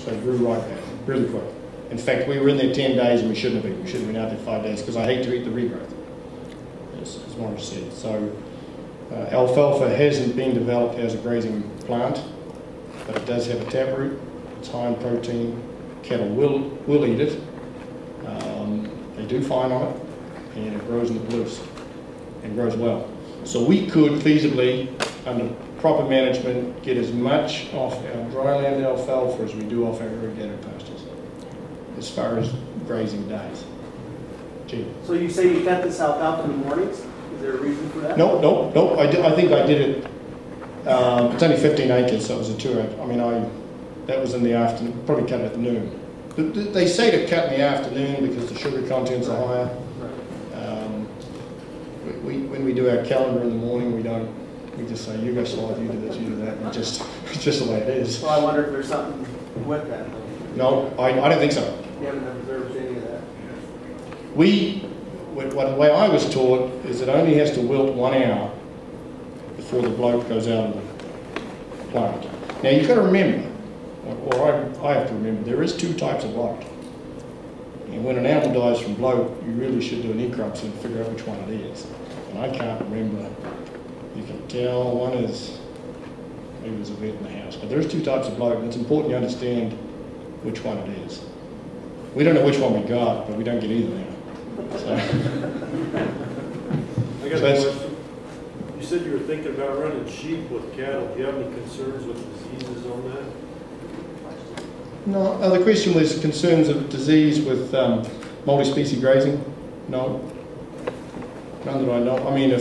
So it grew right back, really quick. In fact, we were in there 10 days and we shouldn't have been. We should have been out there 5 days because I hate to eat the regrowth, as Morris said. So alfalfa hasn't been developed as a grazing plant, but it does have a taproot. It's high in protein. Cattle will eat it. They do fine on it, and it grows in the blues and grows well. So we could feasibly, under proper management, get as much off our dryland alfalfa as we do off our irrigated pastures, as far as grazing days. Gee. So you say you cut this alfalfa in the mornings? Is there a reason for that? No. I think I did it. It's only 15 acres, so it was a 2 hour. I mean, that was in the afternoon. Probably cut it at noon. They say to cut in the afternoon because the sugar contents are higher. When we do our calendar in the morning, we just say, you go slide, you do this, you do that, and it's just the way it is. Well, I wonder if there's something with that. No, I don't think so. You haven't observed any of that? The way I was taught is it only has to wilt 1 hour before the bloat goes out of the plant. Now you've got to remember, or I have to remember, there is 2 types of bloat. And when an animal dies from bloat, you really should do an necropsy and figure out which one it is. And I can't remember. You can tell one is, maybe there's a vet in the house, but there's 2 types of bloat, and it's important you understand which one it is. We don't know which one we got, but we don't get either now. So. I got a question. You said you were thinking about running sheep with cattle. Do you have any concerns with diseases on that? No, the question was concerns of disease with multi-species grazing. No, none that I know. I mean, I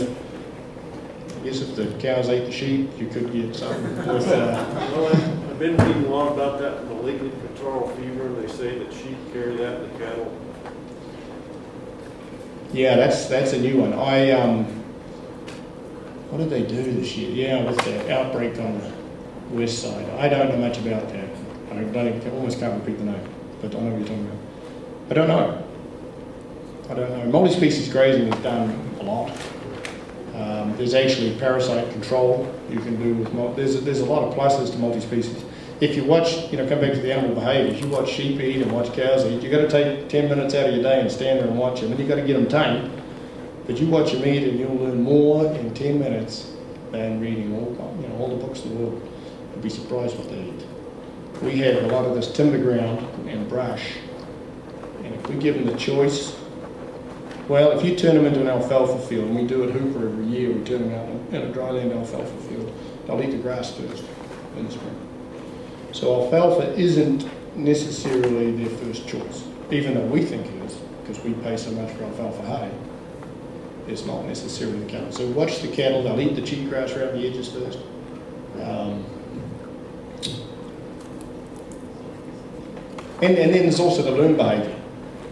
guess if the cows ate the sheep, you could get something with. Well, I've been reading a lot about that malignant catarrhal fever, and they say that sheep carry that in the cattle. Yeah, that's a new one. What did they do this year? Yeah, with the outbreak on the west side. I don't know much about that. I almost can't repeat the name, but I know what you're talking about. I don't know. Multi-species grazing is done a lot. There's actually parasite control you can do with. There's a lot of pluses to multi-species. If you watch, come back to the animal behaviours. You watch sheep eat and watch cows eat. You got to take 10 minutes out of your day and stand there and watch them, and you got to get them tamed. But you watch them eat, and you'll learn more in 10 minutes than reading all the books in the world. You'd be surprised what they eat. We have a lot of this timber ground and brush, and if we give them the choice, well, if you turn them into an alfalfa field, and we do it Hooper every year, we turn them out in a dryland alfalfa field, they'll eat the grass first in the spring. So alfalfa isn't necessarily their first choice, even though we think it is, because we pay so much for alfalfa hay. It's not necessarily the cattle. So watch the cattle, they'll eat the cheatgrass around the edges first. And then there's also the learned behaviour.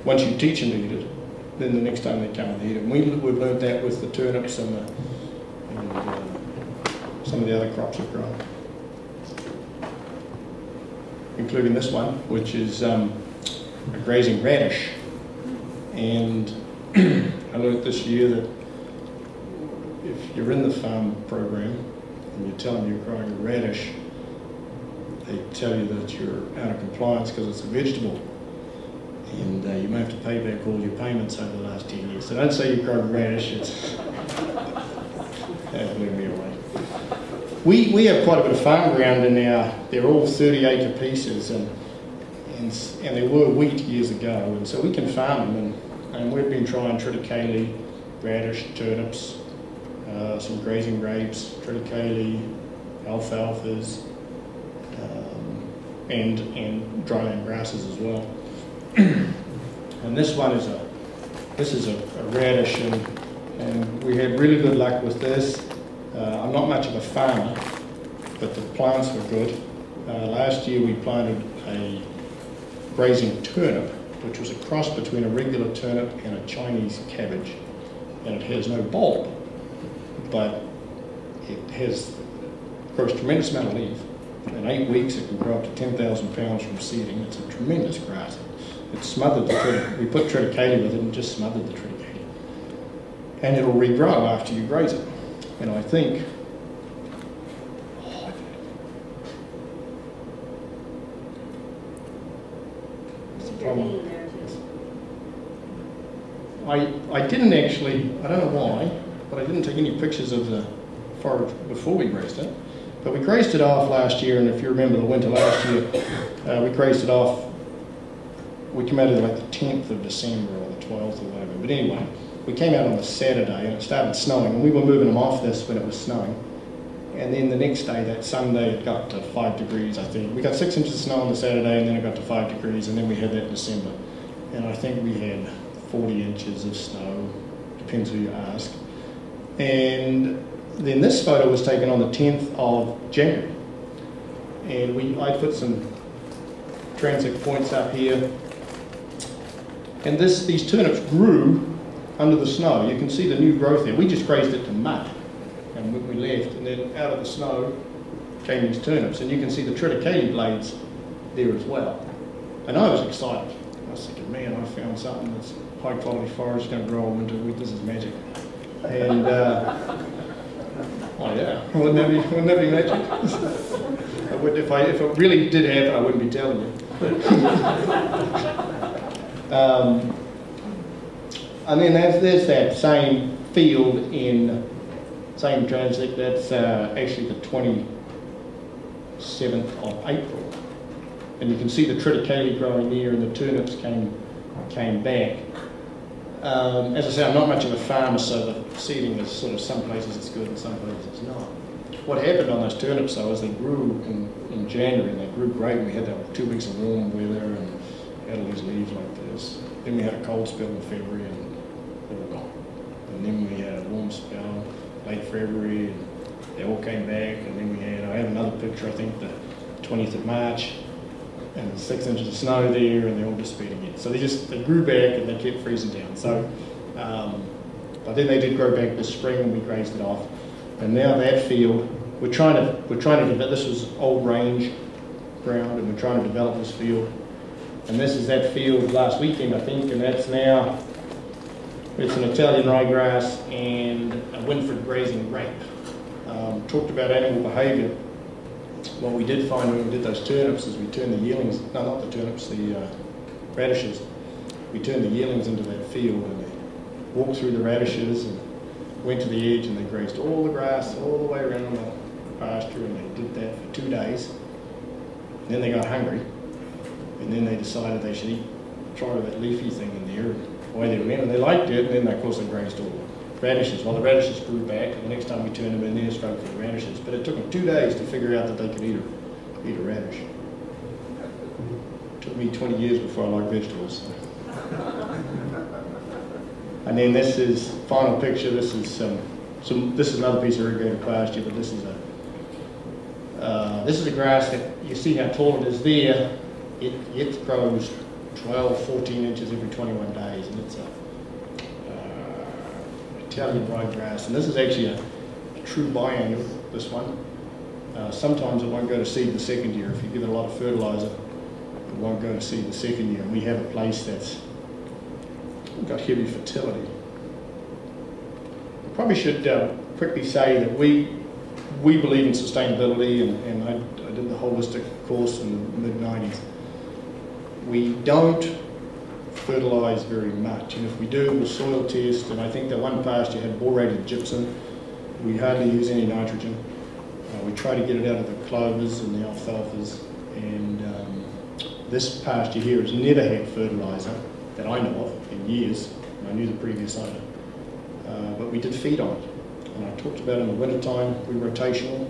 Once you teach them to eat it, then the next time they come and eat it. And we've learned that with the turnips and some of the other crops we've grown, including this one, which is a grazing radish. And I learned this year that if you're in the farm program and you tell them you're growing a radish, they tell you that you're out of compliance because it's a vegetable, and you may have to pay back all your payments over the last 10 years. So don't say you're growing radish, it's that blew me away. We have quite a bit of farm ground in our, they're all 30-acre pieces, and they were wheat years ago, and so we can farm them, and we've been trying triticale, radish, turnips, some grazing grapes, triticale, alfalfas, and dryland grasses as well. And this one is a radish, and we had really good luck with this. I'm not much of a farmer, but the plants were good. Last year we planted a grazing turnip, which was a cross between a regular turnip and a Chinese cabbage, and it has no bulb, but it grows a tremendous amount of leaf. In 8 weeks it can grow up to 10,000 pounds from seeding. It's a tremendous grass. It smothered the triticale. We put triticale with it and just smothered the triticale. And it'll regrow after you graze it. And I think, Keep your name there too. I didn't actually, I don't know why, but I didn't take any pictures of the forage before we grazed it. But we grazed it off last year, and if you remember the winter last year, we grazed it off. We came out of like the 10th of December or the 12th or whatever. But anyway, we came out on the Saturday and it started snowing, and we were moving them off this when it was snowing. And then the next day, that Sunday, it got to 5 degrees, I think. We got 6 inches of snow on the Saturday, and then it got to 5 degrees, and then we had that in December. And I think we had 40 inches of snow, depends who you ask. And then this photo was taken on the 10th of January. And I put some transect points up here. And these turnips grew under the snow. You can see the new growth there. We just grazed it to mud, and we left, and then out of the snow came these turnips, and you can see the triticale blades there as well. And I was excited. I was thinking, man, I found something that's high quality forage, going to grow all winter wheat. This is magic. And oh yeah, wouldn't that be magic? If it really did happen, I wouldn't be telling you. And then there's that same field in same transect. That's actually the 27th of April, and you can see the triticale growing there, and the turnips came back. As I say, I'm not much of a farmer, so the seeding is sort of some places it's good and some places it's not. What happened on those turnips though is they grew in January, and they grew great. We had that 2 weeks of warm weather and had all these leaves like this. Then we had a cold spell in February, and they were gone. And then we had a warm spell late February, and they all came back. And then I have another picture, I think the 20th of March, and there's 6 inches of snow there, and they all disappeared again. So they grew back, and they kept freezing down. So, but then they did grow back this spring, and we grazed it off. And now that field, we're trying to develop. This was old range ground, and we're trying to develop this field. And this is that field last weekend, I think, and that's now, it's an Italian ryegrass and a Winford grazing grape. Talked about animal behaviour. What we did find when we did those turnips is we turned the yearlings, no, not the turnips, the radishes. We turned the yearlings into that field, and they walked through the radishes and went to the edge, and they grazed all the grass all the way around the pasture, and they did that for 2 days. And then they got hungry, and then they decided they should try that leafy thing in there, and away they went, and they liked it, and then of course they grazed all the radishes. Well, the radishes grew back, and the next time we turned them in there, straight for the radishes. But it took them 2 days to figure out that they could eat a radish. It took me 20 years before I liked vegetables. So. And then this is final picture. This is this is another piece of irrigated pasture, but this is a grass that you see how tall it is there. It grows 12, 14 inches every 21 days, and it's a Italian ryegrass. And this is actually a true biennial, this one. Sometimes it won't go to seed the second year. If you give it a lot of fertilizer, it won't go to seed the second year. And we have a place that's got heavy fertility. I probably should quickly say that we believe in sustainability, and I did the holistic course in the mid-90s. We don't fertilise very much, and if we do, we'll soil test, and I think that one pasture had borated gypsum. We hardly use any nitrogen. We try to get it out of the clovers and the alfalfas, and this pasture here has never had fertiliser that I know of in years. I knew the previous owner, but we did feed on it, and I talked about in the winter time we rotational